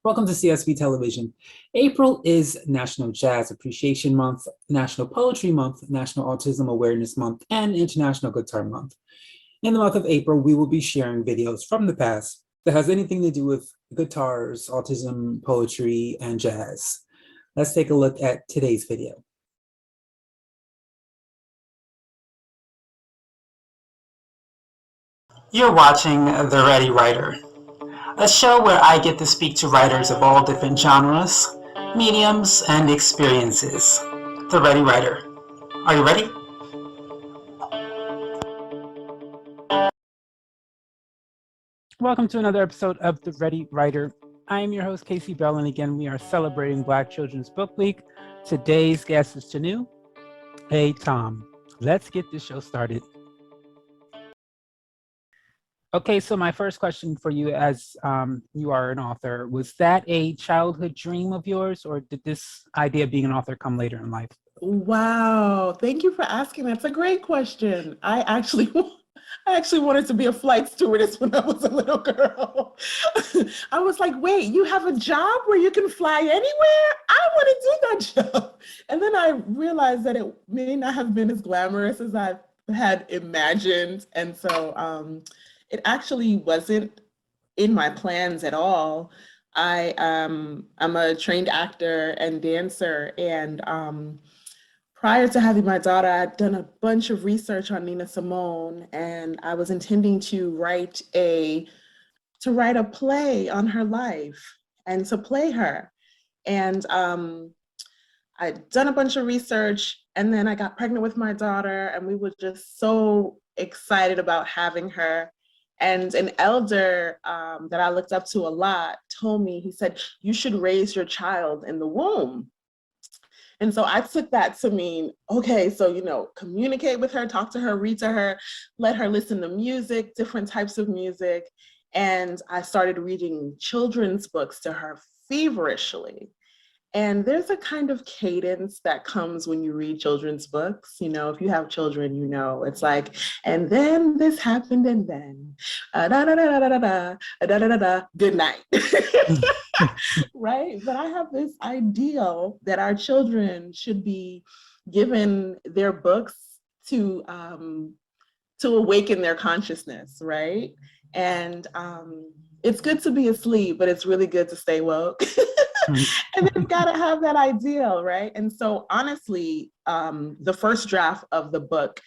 Welcome to CSB Television. April is National Jazz Appreciation Month, National Poetry Month, National Autism Awareness Month, and International Guitar Month. In the month of April, we will be sharing videos from the past that has anything to do with guitars, autism, poetry, and jazz. Let's take a look at today's video. You're watching The Ready Writer, a show where I get to speak to writers of all different genres, mediums, and experiences. The Ready Writer. Are you ready? Welcome to another episode of The Ready Writer. I am your host, Casey Bell, and again, we are celebrating Black Children's Book Week. Today's guest is Tunu. Hey, Thom. Let's get this show started. Okay, so my first question for you, as you are an author, was that a childhood dream of yours, or did this idea of being an author come later in life? Wow, thank you for asking. That's a great question. I actually wanted to be a flight stewardess when I was a little girl. I was like, wait, you have a job where you can fly anywhere? I want to do that job. And then I realized that it may not have been as glamorous as I had imagined. And so it actually wasn't in my plans at all. I'm a trained actor and dancer, and prior to having my daughter, I'd done a bunch of research on Nina Simone, and I was intending to write a play on her life and to play her. And I'd done a bunch of research, and then I got pregnant with my daughter, and we were just so excited about having her. And an elder that I looked up to a lot told me, he said, you should raise your child in the womb. And so I took that to mean, okay, so, communicate with her, talk to her, read to her, let her listen to music, different types of music. And I started reading children's books to her feverishly. And there's a kind of cadence that comes when you read children's books. If you have children, it's like, and then this happened, and then da da da da da da da da da, good night. Right? But I have this ideal that our children should be given their books to awaken their consciousness, right? And it's good to be asleep, but it's really good to stay woke. And they've got to have that ideal, right? And so honestly, the first draft of the book,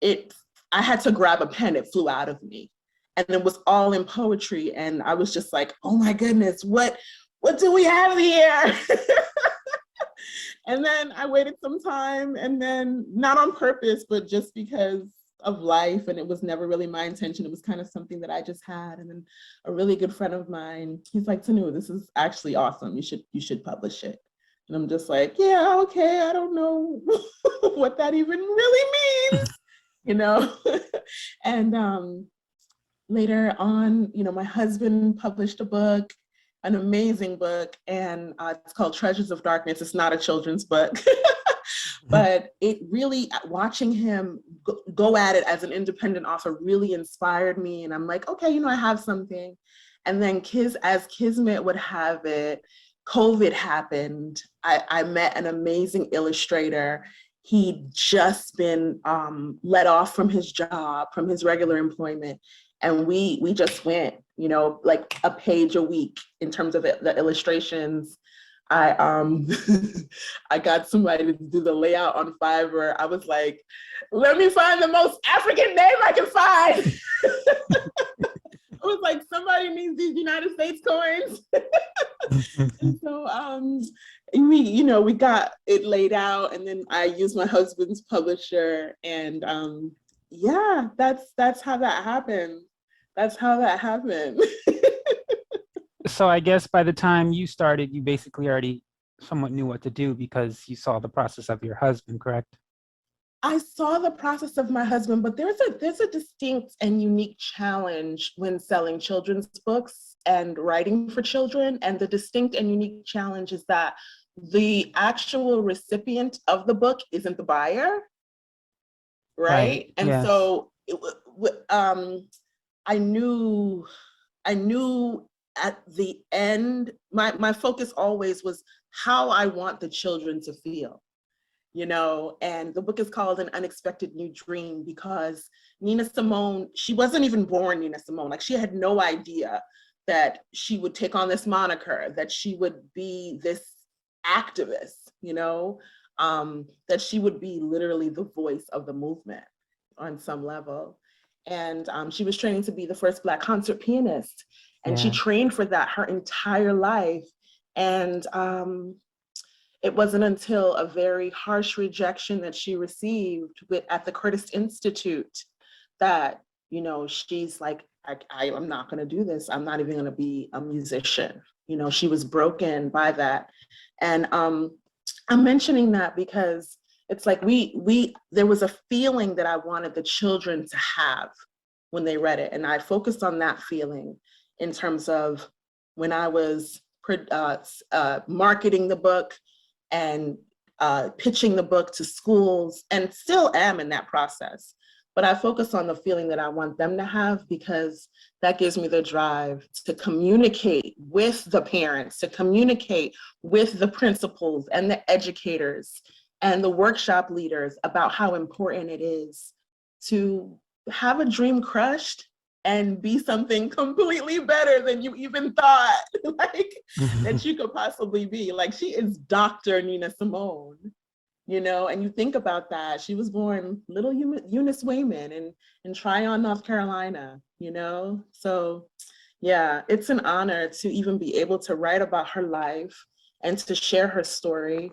I had to grab a pen, it flew out of me. And it was all in poetry. And I was just like, oh my goodness, what do we have here? And then I waited some time, and then not on purpose, but just because of life, and it was never really my intention. It was kind of something that I just had. And then a really good friend of mine, he's like, Tunu, this is actually awesome. You should publish it. And I'm just like, yeah, okay, I don't know what that even really means, And later on, my husband published a book, an amazing book, and it's called Treasures of Darkness. It's not a children's book. But it really, watching him go at it as an independent author really inspired me. And I'm like, okay, I have something. And then as Kismet would have it, COVID happened. I met an amazing illustrator. He'd just been let off from his job, from his regular employment. And we just went, like a page a week in terms of the illustrations. I I got somebody to do the layout on Fiverr. I was like, let me find the most African name I can find. I was like, somebody needs these United States coins. And so we got it laid out, and then I used my husband's publisher, and yeah, that's how that happened. That's how that happened. So I guess by the time you started, you basically already somewhat knew what to do because you saw the process of your husband, correct? I saw the process of my husband, but there's a distinct and unique challenge when selling children's books and writing for children. And the distinct and unique challenge is that the actual recipient of the book isn't the buyer, right? And yes. So I knew at the end, my focus always was how I want the children to feel, you know, and the book is called An Unexpected New Dream because Nina Simone, she wasn't even born Nina Simone. Like, she had no idea that she would take on this moniker, that she would be this activist, you know, that she would be literally the voice of the movement on some level. And she was training to be the first Black concert pianist. And she trained for that her entire life. And it wasn't until a very harsh rejection that she received at the Curtis Institute that, you know, she's like, I'm not going to do this. I'm not even going to be a musician. You know, she was broken by that. And I'm mentioning that because it's like there was a feeling that I wanted the children to have when they read it. And I focused on that feeling in terms of when I was marketing the book and pitching the book to schools, and still am in that process. But I focus on the feeling that I want them to have, because that gives me the drive to communicate with the parents, to communicate with the principals and the educators and the workshop leaders about how important it is to have a dream crushed and be something completely better than you even thought like that you could possibly be. Like, she is Dr. Nina Simone. You know, and you think about that. She was born little Eunice Wayman in Tryon, North Carolina, you know? So yeah, it's an honor to even be able to write about her life and to share her story.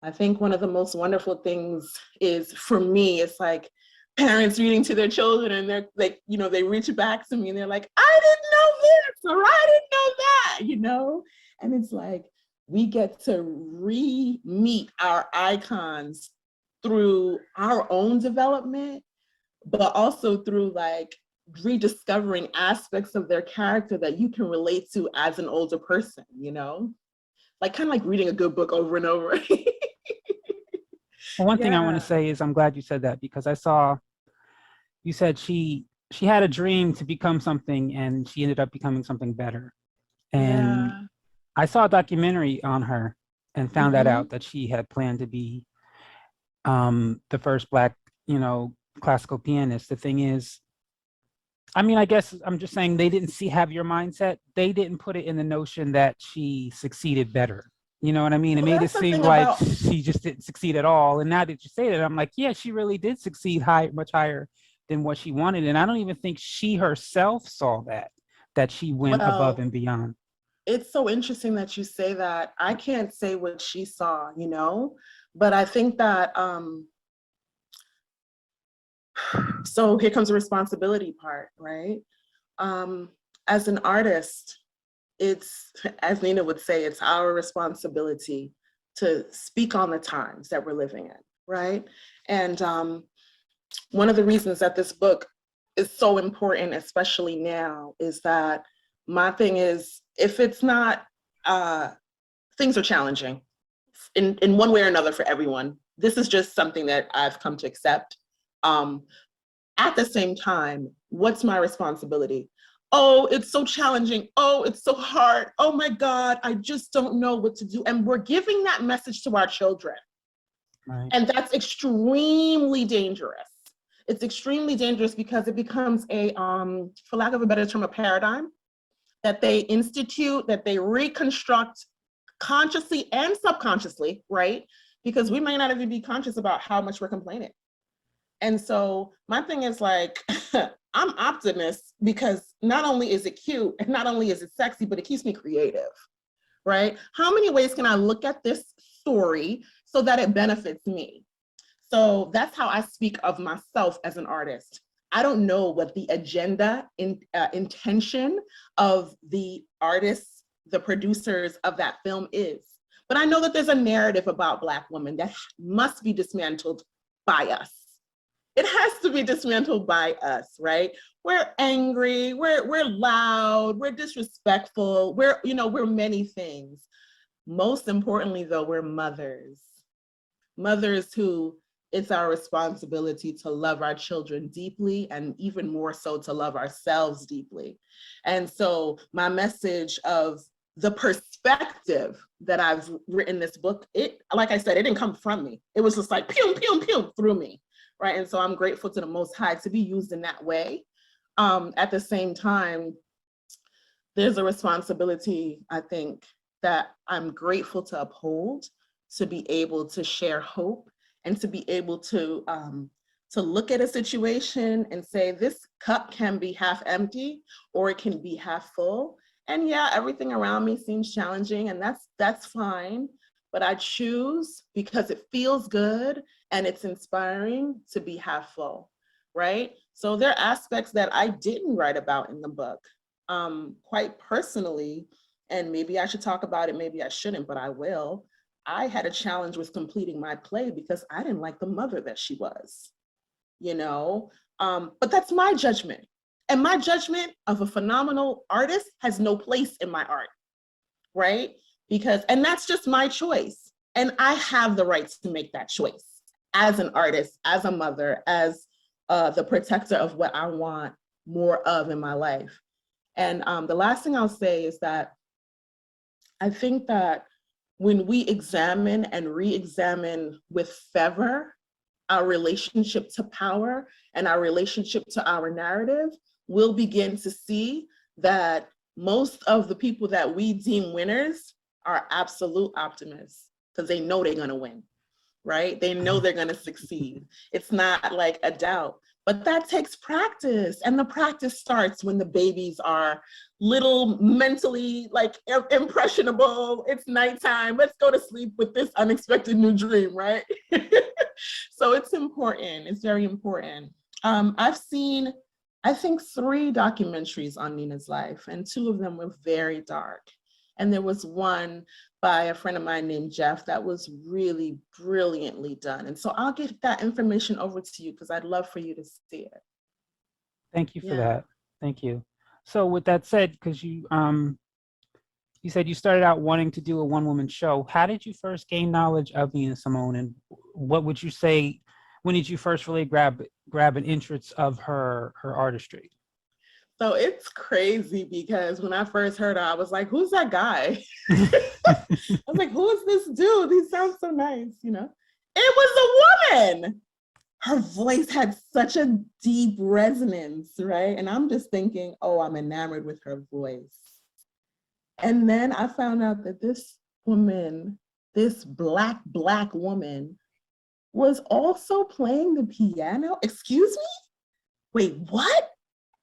I think one of the most wonderful things is, for me, it's like parents reading to their children and they're like, you know, they reach back to me and they're like, I didn't know this, or I didn't know that, you know? And it's like, we get to re-meet our icons through our own development, but also through like rediscovering aspects of their character that you can relate to as an older person, you know? Like, kind of like reading a good book over and over. Well, one thing I want to say is I'm glad you said that, because I saw, you said she had a dream to become something and she ended up becoming something better. And I saw a documentary on her and found that out, that she had planned to be the first Black, you know, classical pianist. The thing is, I mean, I guess I'm just saying they didn't have your mindset. They didn't put it in the notion that she succeeded better. You know what I mean? It made it seem like she just didn't succeed at all. And now that you say that, I'm like, yeah, she really did succeed much higher than what she wanted. And I don't even think she herself saw that she went above and beyond. It's so interesting that you say that. I can't say what she saw, you know, but I think that, so here comes the responsibility part, right? As an artist, it's, as Nina would say, it's our responsibility to speak on the times that we're living in, right? And one of the reasons that this book is so important, especially now, is that my thing is, if it's not, things are challenging in one way or another for everyone. This is just something that I've come to accept. At the same time, what's my responsibility? Oh, it's so challenging. Oh, it's so hard. Oh my God, I just don't know what to do. And we're giving that message to our children. Right. And that's extremely dangerous. It's extremely dangerous because it becomes a, for lack of a better term, a paradigm that they institute, that they reconstruct consciously and subconsciously, right? Because we may not even be conscious about how much we're complaining. And so my thing is like, I'm optimist because not only is it cute and not only is it sexy, but it keeps me creative, right? How many ways can I look at this story so that it benefits me? So that's how I speak of myself as an artist. I don't know what the agenda, intention of the artists, the producers of that film is, but I know that there's a narrative about Black women that must be dismantled by us. It has to be dismantled by us, right? We're angry, we're loud, we're disrespectful, we're many things. Most importantly though, we're mothers. Mothers who, it's our responsibility to love our children deeply, and even more so to love ourselves deeply. And so my message of the perspective that I've written this book, it, like I said, it didn't come from me. It was just like pew, pew, pew through me, right? And so I'm grateful to the Most High to be used in that way. At the same time, there's a responsibility, I think, that I'm grateful to uphold, to be able to share hope, and to be able to look at a situation and say, this cup can be half empty or it can be half full. And yeah, everything around me seems challenging, and that's fine. But I choose, because it feels good and it's inspiring, to be half full, right? So there are aspects that I didn't write about in the book, quite personally, and maybe I should talk about it, maybe I shouldn't, but I will. I had a challenge with completing my play because I didn't like the mother that she was, you know? But that's my judgment. And my judgment of a phenomenal artist has no place in my art, right? And that's just my choice. And I have the right to make that choice as an artist, as a mother, as the protector of what I want more of in my life. And the last thing I'll say is that I think that when we examine and re-examine with fervor our relationship to power and our relationship to our narrative, we'll begin to see that most of the people that we deem winners are absolute optimists, because they know they're gonna win, right? They know they're gonna succeed. It's not like a doubt. But that takes practice, and the practice starts when the babies are little, mentally like impressionable. It's nighttime, let's go to sleep with this unexpected new dream, right? So it's important, it's very important. I've seen, I think, 3 documentaries on Nina's life, and 2 of them were very dark. And there was one by a friend of mine named Jeff that was really brilliantly done. And so I'll get that information over to you because I'd love for you to see it. Thank you for that. Thank you. So with that said, because you said you started out wanting to do a one-woman show, how did you first gain knowledge of Nina Simone, and what would you say, when did you first really grab an interest of her artistry? So it's crazy because when I first heard her, I was like, who's that guy? I was like, who is this dude? He sounds so nice, you know? It was a woman. Her voice had such a deep resonance, right? And I'm just thinking, oh, I'm enamored with her voice. And then I found out that this woman, this black woman, was also playing the piano. Excuse me? Wait, what?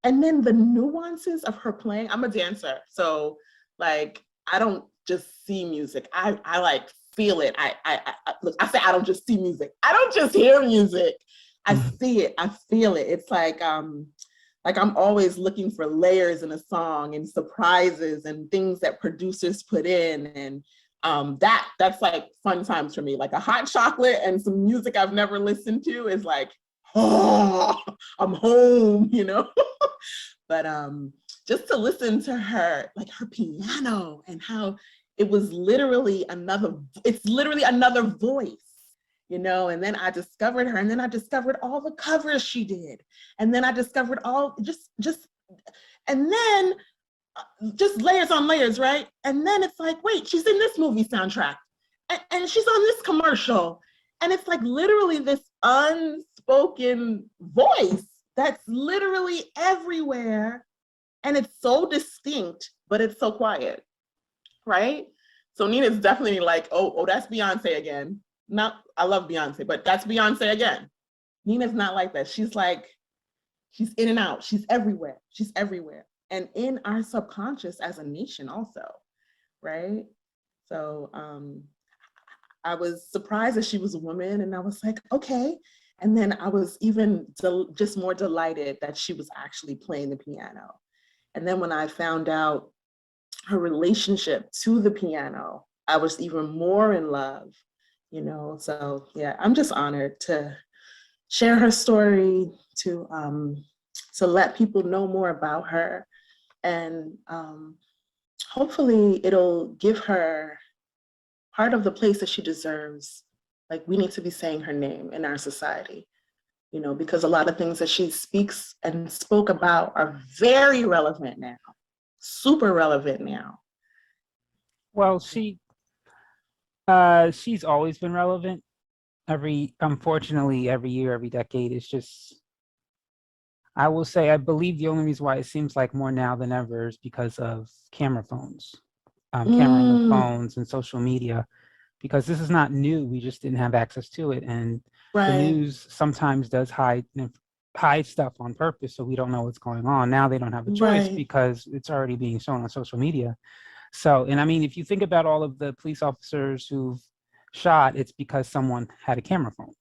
And then the nuances of her playing, I'm a dancer. So like, I don't just see music. I like feel it. Look, I say I don't just see music. I don't just hear music. I see it, I feel it. It's like I'm always looking for layers in a song and surprises and things that producers put in. And that's like fun times for me. Like a hot chocolate and some music I've never listened to is like, oh, I'm home, you know? But just to listen to her, like her piano, and how it's literally another voice, you know? And then I discovered her, and then I discovered all the covers she did. And then I discovered all and then just layers on layers, right? And then it's like, wait, she's in this movie soundtrack, and she's on this commercial. And it's like literally this unspoken voice that's literally everywhere. And it's so distinct, but it's so quiet, right? So Nina's definitely like, oh, that's Beyonce again. I love Beyonce, but that's Beyonce again. Nina's not like that. She's like, she's in and out. She's everywhere. She's everywhere. And in our subconscious as a nation also, right? So I was surprised that she was a woman, and I was like, okay. And then I was even just more delighted that she was actually playing the piano. And then when I found out her relationship to the piano, I was even more in love, you know? So yeah, I'm just honored to share her story, to let people know more about her. And hopefully it'll give her part of the place that she deserves Like, we need to be saying her name in our society, because a lot of things that she speaks and spoke about are very relevant now, super relevant now. Well, she's always been relevant. Unfortunately, every year, every decade, it's just, I will say, I believe the only reason why it seems like more now than ever is because of camera phones, camera phones and social media, because this is not new. We just didn't have access to it. And the Right, news sometimes does hide stuff on purpose, so we don't know what's going on. Now they don't have a choice right, because it's already being shown on social media. So, and I mean, if you think about all of the police officers who've shot, it's because someone had a camera phone.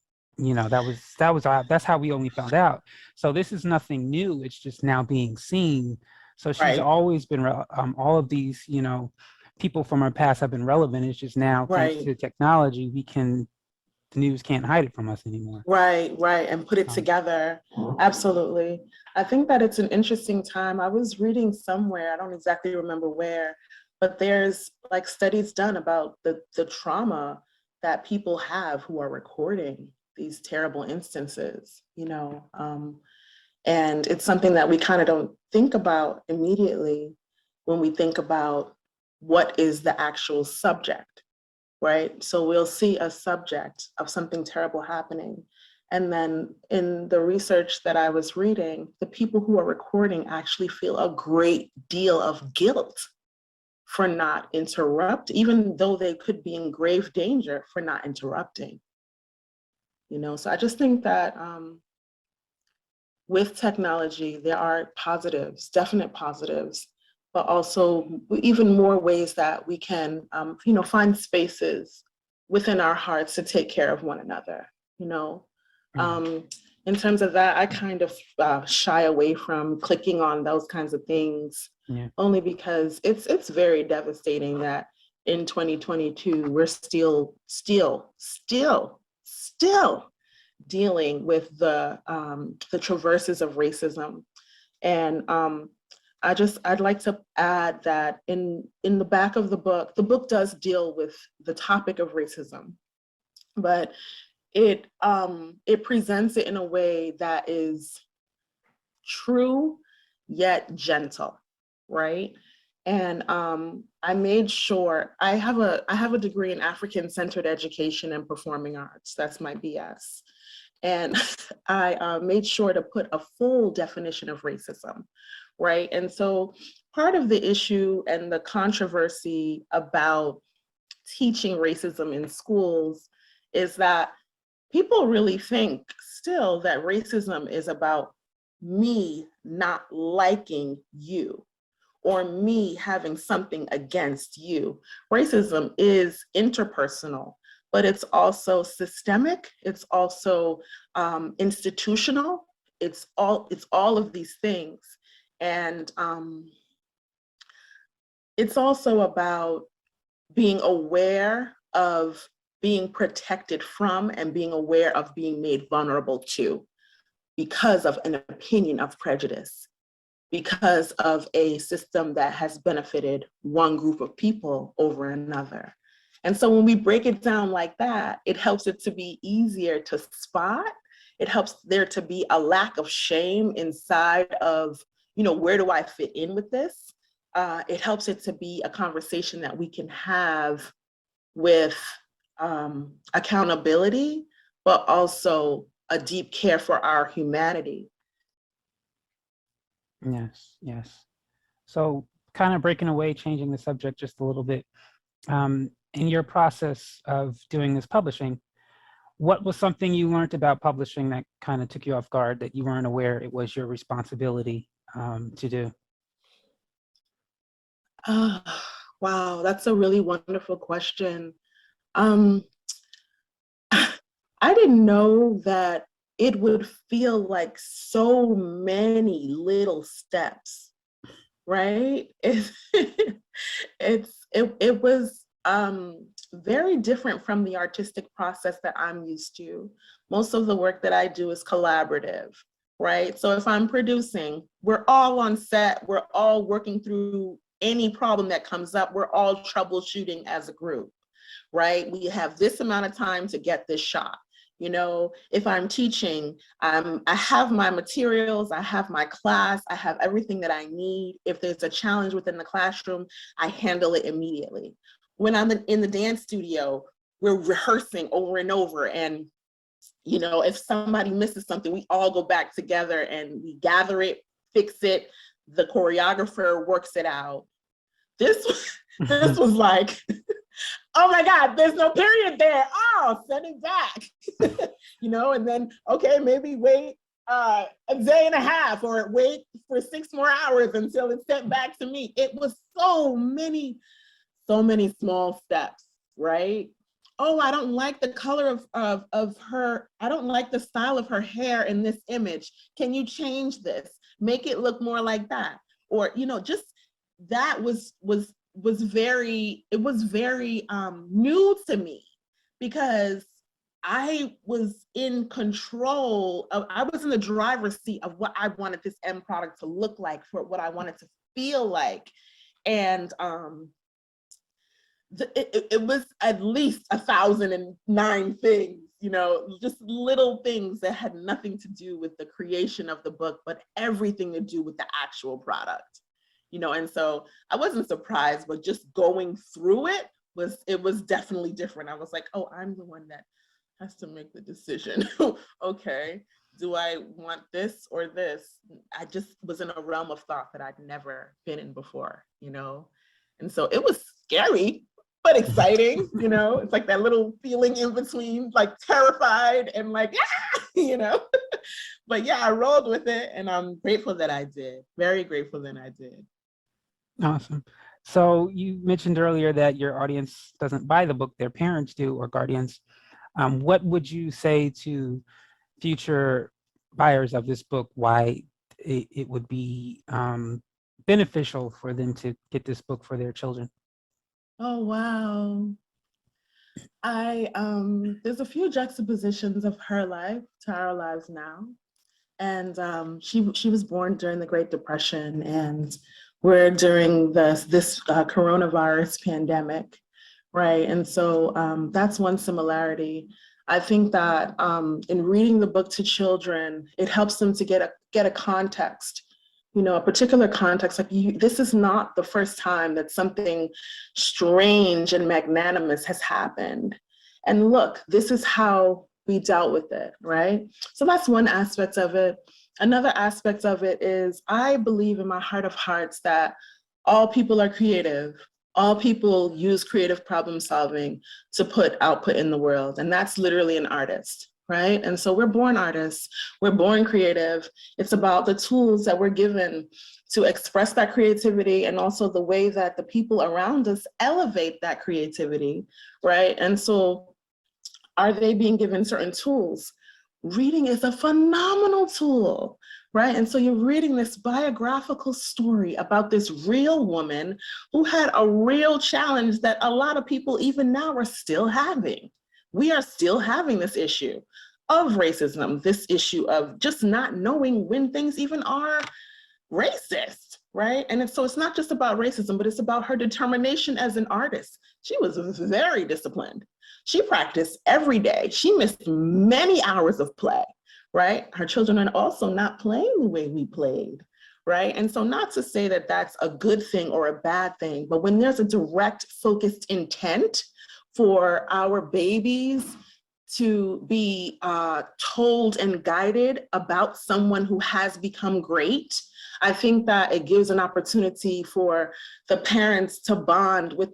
That's how we only found out. So this is nothing new. It's just now being seen. So she's right, always been, all of these, people from our past have been relevant. It's just now, thanks right, to technology, the news can't hide it from us anymore. right, and put it Um, together. Absolutely. I think that it's an interesting time. I was reading somewhere, I don't exactly remember where, but there's like studies done about the trauma that people have who are recording these terrible instances, and it's something that we kind of don't think about immediately when we think about what is the actual subject, right? So we'll see a subject of something terrible happening. And then in the research that I was reading, the people who are recording actually feel a great deal of guilt for not interrupt, even though they could be in grave danger for not interrupting. So I just think that with technology, there are positives, definite positives, but also even more ways that we can, find spaces within our hearts to take care of one another. You know, um, in terms of that, I kind of shy away from clicking on those kinds of things, yeah. only because it's very devastating that in 2022 we're still dealing with the traverses of racism. And I'd like to add that in the back of the book does deal with the topic of racism, but it presents it in a way that is true yet gentle, right? And I made sure I have a degree in African-centered education and performing arts. That's my BS. And I made sure to put a full definition of racism, right? And so part of the issue and the controversy about teaching racism in schools is that people really think still that racism is about me not liking you or me having something against you. Racism is interpersonal, but it's also systemic. It's also institutional. It's all of these things, and it's also about being aware of being protected from and being aware of being made vulnerable to because of an opinion of prejudice, because of a system that has benefited one group of people over another. And so when we break it down like that, it helps it to be easier to spot. It helps there to be a lack of shame inside of, where do I fit in with this? It helps it to be a conversation that we can have with accountability, but also a deep care for our humanity. Yes. So kind of breaking away, changing the subject just a little bit. In your process of doing this publishing, what was something you learned about publishing that kind of took you off guard, that you weren't aware it was your responsibility to do? Wow, that's a really wonderful question. Um, I didn't know that it would feel like so many little steps, right? It was very different from the artistic process that I'm used to. Most of the work that I do is collaborative, right? So if I'm producing, we're all on set, we're all working through any problem that comes up, we're all troubleshooting as a group, right? We have this amount of time to get this shot. You know, if I'm teaching, I have my materials, I have my class, I have everything that I need. If there's a challenge within the classroom, I handle it immediately. When I'm in the dance studio, we're rehearsing over and over. And, you know, if somebody misses something, we all go back together and we gather it, fix it. The choreographer works it out. This was like, oh my God, there's no period there. Oh, send it back. You know, and then, okay, maybe wait a day and a half or wait for 6 more hours until it's sent back to me. It was so many small steps, right? Oh, I don't like the color of her. I don't like the style of her hair in this image. Can you change this? Make it look more like that. Or, you know, just that was very new to me, because I was in control of, I was in the driver's seat of what I wanted this end product to look like, for what I wanted to feel like. And it was at least 1,009 things, you know, just little things that had nothing to do with the creation of the book, but everything to do with the actual product. You know, and so I wasn't surprised, but just going through it was definitely different. I was like, oh, I'm the one that has to make the decision. Okay, do I want this or this? I just was in a realm of thought that I'd never been in before, you know? And so it was scary, but exciting, you know? It's like that little feeling in between, like terrified and like, ah! You know? But yeah, I rolled with it, and I'm grateful that I did. Very grateful that I did. Awesome. So you mentioned earlier that your audience doesn't buy the book, their parents do, or guardians. What would you say to future buyers of this book, why it would be beneficial for them to get this book for their children? Oh, wow. There's a few juxtapositions of her life to our lives now. And she was born during the Great Depression, and we're during this coronavirus pandemic, right? And so that's one similarity. I think that in reading the book to children, it helps them to get a context, you know, a particular context. Like, this is not the first time that something strange and magnanimous has happened. And look, this is how we dealt with it, right? So that's one aspect of it. Another aspect of it is, I believe in my heart of hearts that all people are creative. All people use creative problem solving to put output in the world. And that's literally an artist, right? And so we're born artists, we're born creative. It's about the tools that we're given to express that creativity, and also the way that the people around us elevate that creativity, right? And so are they being given certain tools? Reading is a phenomenal tool, right? And so you're reading this biographical story about this real woman who had a real challenge that a lot of people even now are still having. We are still having this issue of racism, this issue of just not knowing when things even are racist, right? And so it's not just about racism, but it's about her determination as an artist. She was very disciplined. She practiced every day. She missed many hours of play, right? Her children are also not playing the way we played, right? And so, not to say that that's a good thing or a bad thing, but when there's a direct focused intent for our babies to be told and guided about someone who has become great, I think that it gives an opportunity for the parents to bond with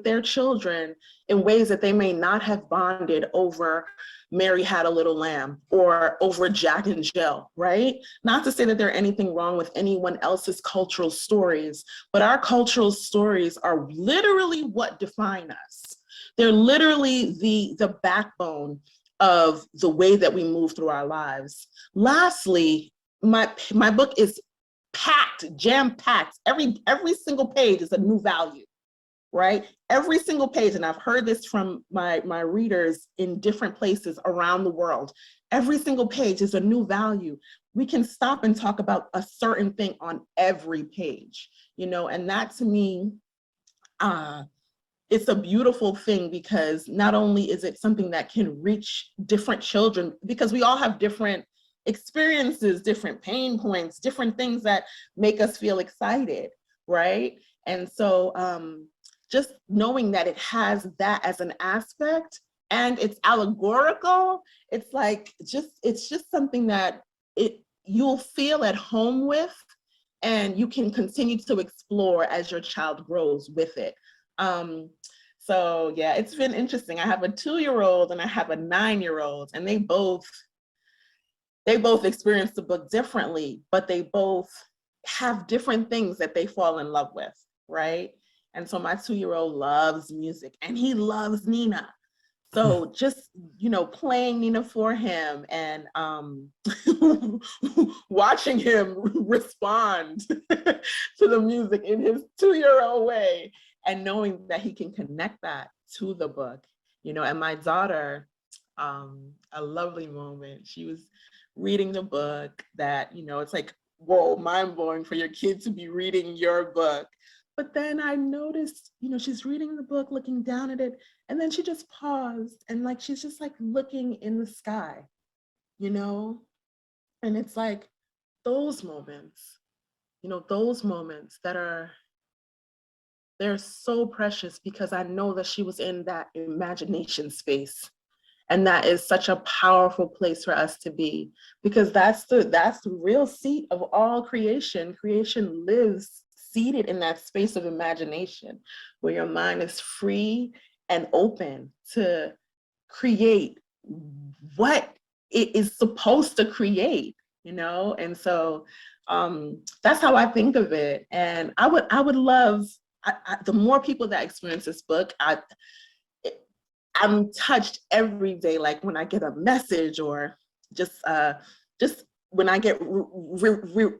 their children in ways that they may not have bonded over Mary Had a Little Lamb or over Jack and Jill, right? Not to say that there's anything wrong with anyone else's cultural stories, but our cultural stories are literally what define us. They're literally the backbone of the way that we move through our lives. Lastly, my book is packed, jam-packed. Every single page is a new value, right? Every single page, and I've heard this from my readers in different places around the world. Every single page is a new value. We can stop and talk about a certain thing on every page, you know, and that to me it's a beautiful thing, because not only is it something that can reach different children, because we all have different experiences, different pain points, different things that make us feel excited, right? And so just knowing that it has that as an aspect and it's allegorical, it's like it's just something that you'll feel at home with, and you can continue to explore as your child grows with it. So yeah, it's been interesting. I have a 2-year-old and I have a 9-year-old, and they both experience the book differently, but they both have different things that they fall in love with, right? And so my 2-year-old loves music and he loves Nina. So just, playing Nina for him and watching him respond to the music in his 2-year-old way, and knowing that he can connect that to the book, and my daughter, a lovely moment, she was reading the book that, it's like, whoa, mind blowing for your kid to be reading your book. But then I noticed, she's reading the book, looking down at it, and then she just paused and like, she's just like looking in the sky, and it's like those moments, those moments they're so precious, because I know that she was in that imagination space. And that is such a powerful place for us to be, because that's the real seat of all creation. Creation lives seated in that space of imagination, where your mind is free and open to create what it is supposed to create, And so that's how I think of it. And I would love, the more people that experience this book, I'm touched every day, like when I get a message, or just when I get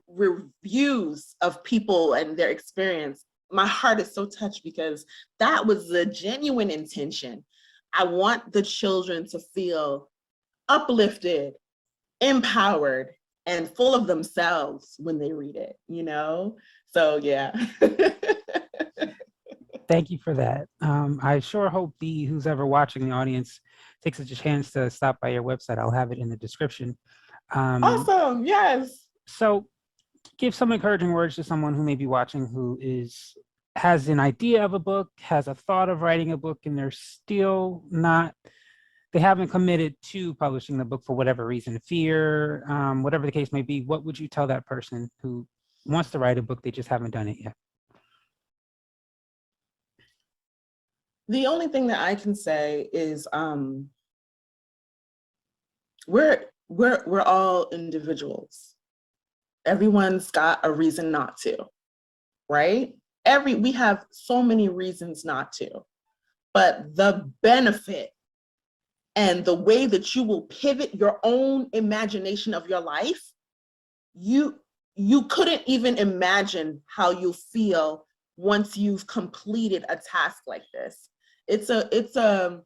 reviews of people and their experience. My heart is so touched, because that was the genuine intention. I want the children to feel uplifted, empowered, and full of themselves when they read it, So yeah. Thank you for that. I sure hope who's ever watching the audience takes a chance to stop by your website. I'll have it in the description. Awesome, yes. So give some encouraging words to someone who may be watching, who has an idea of a book, has a thought of writing a book, and they haven't committed to publishing the book for whatever reason, fear, whatever the case may be. What would you tell that person who wants to write a book, they just haven't done it yet? The only thing that I can say is we're all individuals. Everyone's got a reason not to, right? We have so many reasons not to, but the benefit and the way that you will pivot your own imagination of your life, you couldn't even imagine how you feel once you've completed a task like this. It's a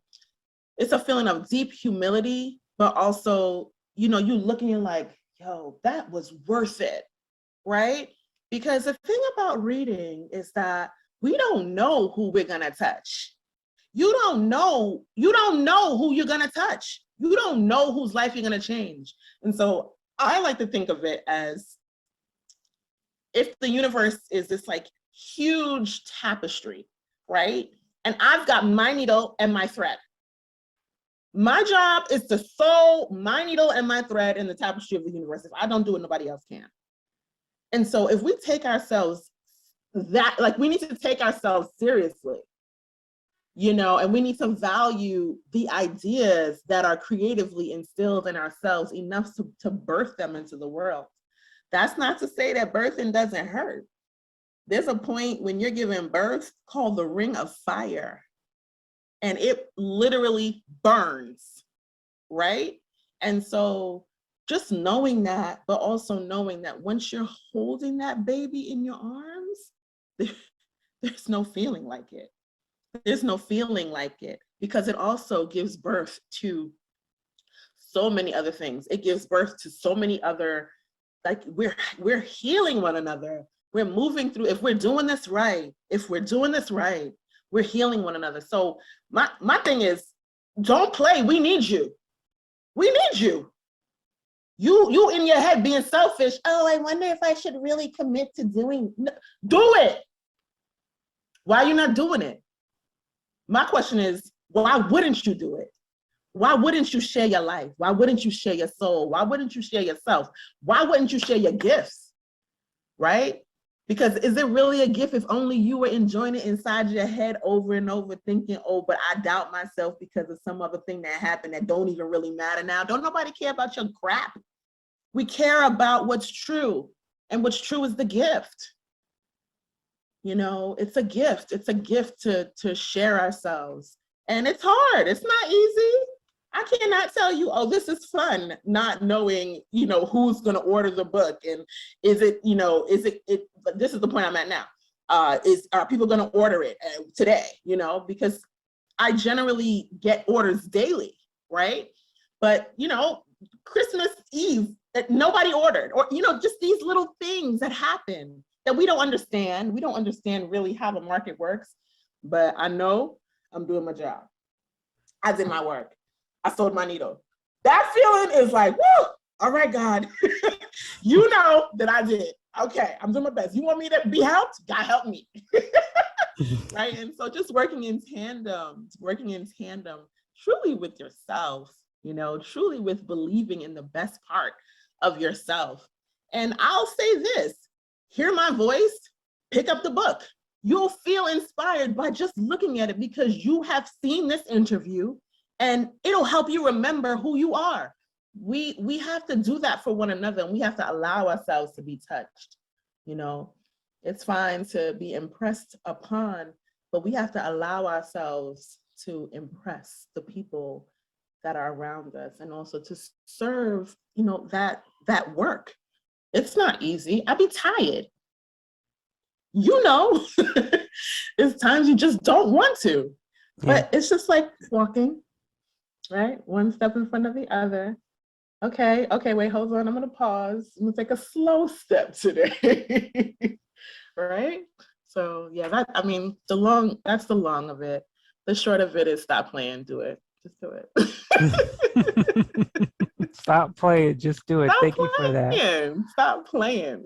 feeling of deep humility, but also, you looking and like, yo, that was worth it, right? Because the thing about reading is that we don't know who we're gonna touch. You don't know who you're gonna touch. You don't know whose life you're gonna change. And so I like to think of it as if the universe is this like huge tapestry, right? And I've got my needle and my thread. My job is to sew my needle and my thread in the tapestry of the universe. If I don't do it, nobody else can. And so if we take ourselves we need to take ourselves seriously, and we need to value the ideas that are creatively instilled in ourselves enough to birth them into the world. That's not to say that birthing doesn't hurt. There's a point when you're giving birth called the ring of fire, and it literally burns, right? And so just knowing that, but also knowing that once you're holding that baby in your arms, there's no feeling like it. There's no feeling like it, because it also gives birth to so many other things. It gives birth to so many other, like we're healing one another. We're moving through, if we're doing this right, We're healing one another. So my thing is, don't play. We need you. We need you. You in your head being selfish. Oh, I wonder if I should really commit to doing. Do it. Why are you not doing it? My question is, why wouldn't you do it? Why wouldn't you share your life? Why wouldn't you share your soul? Why wouldn't you share yourself? Why wouldn't you share your gifts? Right? Because is it really a gift if only you were enjoying it inside your head over and over, thinking, oh, but I doubt myself because of some other thing that happened that don't even really matter now? Don't nobody care about your crap. We care about what's true, and what's true is the gift. You know, it's a gift. It's a gift to share ourselves. And it's hard. It's not easy. I cannot tell you, oh, this is fun, not knowing, you know, who's going to order the book. And is it, you know, but this is the point I'm at now. Are people going to order it today? You know, because I generally get orders daily, right? But, you know, Christmas Eve, that nobody ordered, or, you know, just these little things that happen that we don't understand. We don't understand really how the market works, but I know I'm doing my job. I did my work. I sold my needle. That feeling is like, woo, all right, God, you know that I did. Okay, I'm doing my best. You want me to be helped? God help me. Right? And so just working in tandem, truly with yourself, you know, truly with believing in the best part of yourself. And I'll say this, hear my voice, pick up the book. You'll feel inspired by just looking at it because you have seen this interview and it'll help you remember who you are. We have to do that for one another, and we have to allow ourselves to be touched. You know, it's fine to be impressed upon, but we have to allow ourselves to impress the people that are around us, and also to serve, you know, that work. It's not easy. I'd be tired. You know, there's times you just don't want to, but it's just like walking, right? One step in front of the other. Okay, wait, hold on. I'm gonna pause. I'm gonna take a slow step today, right? So yeah, that's the long of it. The short of it is stop playing, do it. Just do it. Stop playing, just do it. Thank you for that. Stop playing.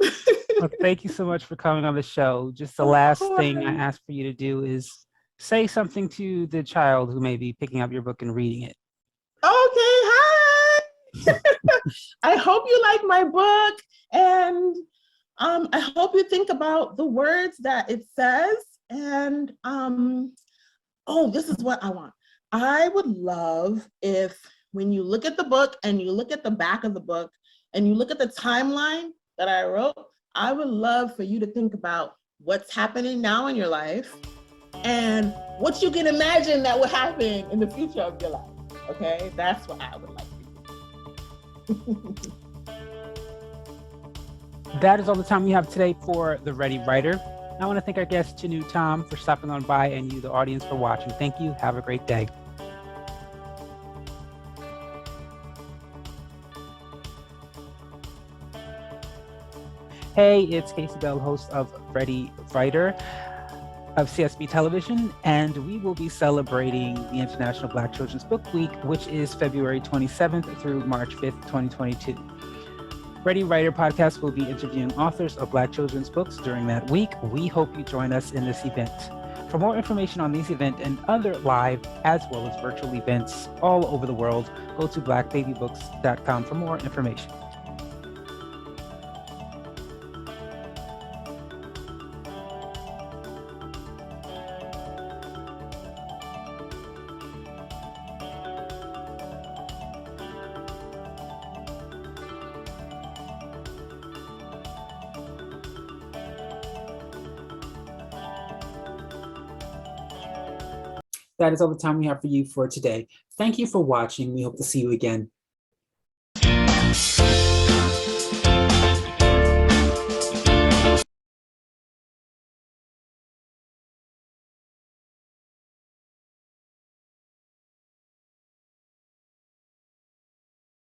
Well, thank you so much for coming on the show. Just the last thing I ask for you to do is say something to the child who may be picking up your book and reading it. Okay, hi. I hope you like my book, and I hope you think about the words that it says. And this is what I want. I would love if, when you look at the book and you look at the back of the book and you look at the timeline that I wrote, I would love for you to think about what's happening now in your life and what you can imagine that will happen in the future of your life. Okay, that's what I would like to do. That is all the time we have today for The Ready Writer. I want to thank our guest, Tunu, Thom, for stopping on by, and you, the audience, for watching. Thank you. Have a great day. Hey, it's Casey Bell, host of Ready Writer of CSB Television, and we will be celebrating the International Black Children's Book Week, which is February 27th through March 5th, 2022. Ready Writer podcast will be interviewing authors of Black children's books during that week. We hope you join us in this event. For more information on this event and other live as well as virtual events all over the world, go to blackbabybooks.com for more information. That is all the time we have for you for today. Thank you for watching. We hope to see you again.